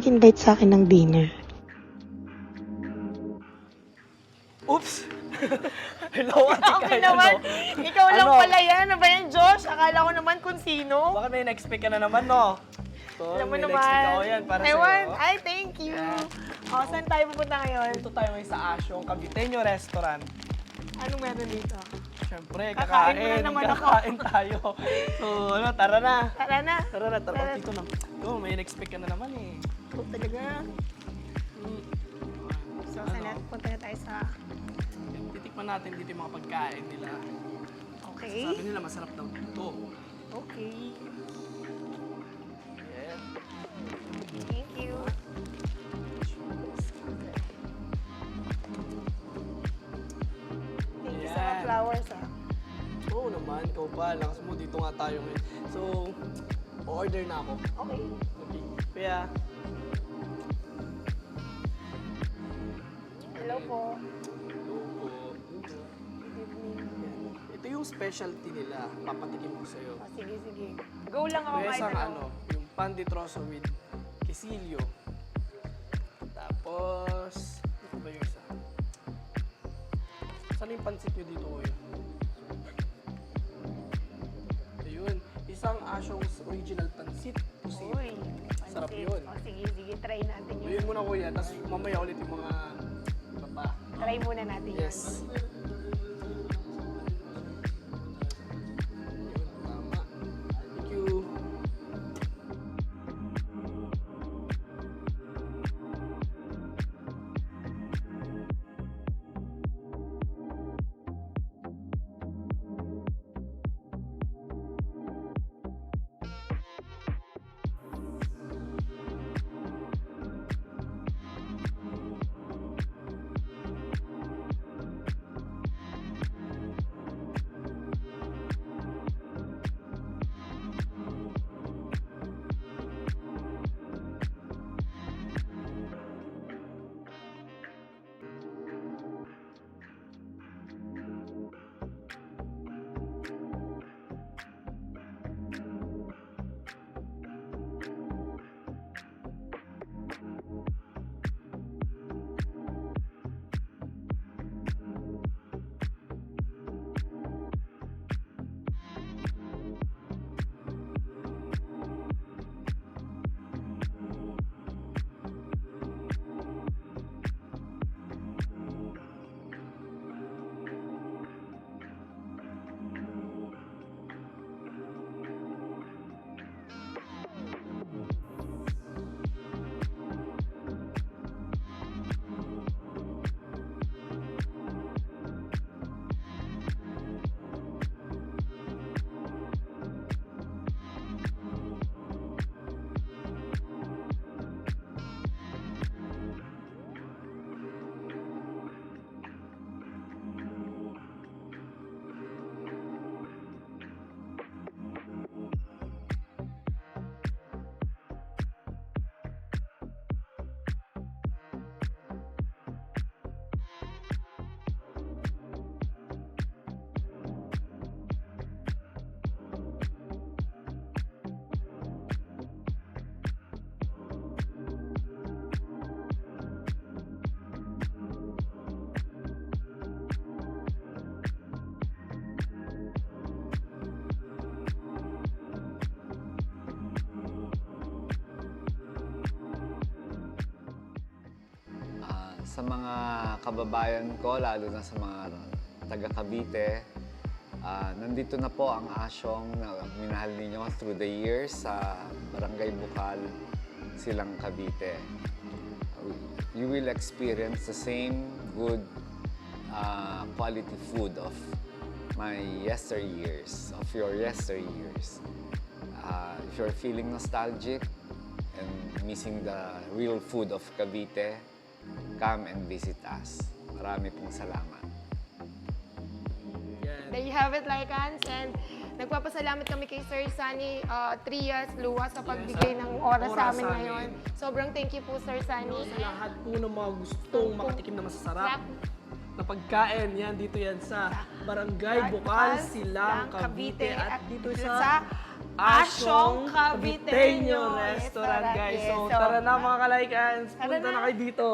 nag-invite sa akin ng dinner. Oops! Hello, Ate Grabe Kay. naman. Ano? Ikaw lang Ano? pala yan. Ano ba yan, Josh? Akala ko naman kung sino. Baka may na-expect ka na naman, no? So, Alam mo may naman. na-expect ako yan para sa'yo. Ewan. Ay, thank you. Yeah. O, saan tayo pupunta ngayon? Dito tayo ngayon sa Asyong Caviteño Restaurant. Anong meron dito? Siyempre, Kakain mo na naman ako. Kakain tayo. So, ano, tara na. Tara na. Tara na, tara. Oh, dito na. Ito, may na-expect ka na naman eh. Oh, talaga. Hmm. So, Ano? sana punta na tayo sa... Titikman natin dito yung mga pagkain nila. Okay. Sabi nila, masarap daw dito. Okay. Yeah. Thank you. Thank you sa mga Ayan. flowers, ah. Oo naman, ikaw pa. Lakas mo, dito nga tayo ngayon. So, order na ako. Okay. Okay. Kaya, Hello po. ito po. Good evening. Yan. Ito yung specialty nila. Papatikim ko sa'yo. Oh, sige, sige. Go lang ako Kaya kahit isang ano. yung pan de troso with quesillo. Tapos, ito ba yung isa? Saan yung pansit nyo dito, kuya? Ayun, isang asyong original pansit. Pusit. Uy, Sarap pansit. yun. Oh, sige, sige. Try natin yun. Ayun muna, kuya. Tapos mamaya ulit yung mga iba pa. Try muna natin yun. Yes. Ayun, tama. Thank you. Sa mga kababayan ko, lalo na sa mga taga Cavite, nandito na po ang asyong na minahal ninyo through the years sa Barangay Bukal, Silang Cavite. You will experience the same good quality food of my yesteryears, of your yesteryears. If you're feeling nostalgic and missing the real food of Cavite, come and visit us. Marami pong salamat. There you have it, Lycans. And nagpapasalamat kami kay Sir Sunny Trias Luwa sa pagbigay ng oras sa amin ngayon. Sobrang thank you po, Sir Sunny. Sa lahat po ng mga gustong makatikim na masasarap na pagkain, yan, dito yan sa Barangay Bukal, Silang, Cavite. At dito sa Asyong Caviteño Caviteño Restaurant, guys. Yes. So, tara na mga kalaykans, Tara punta na. na kayo dito.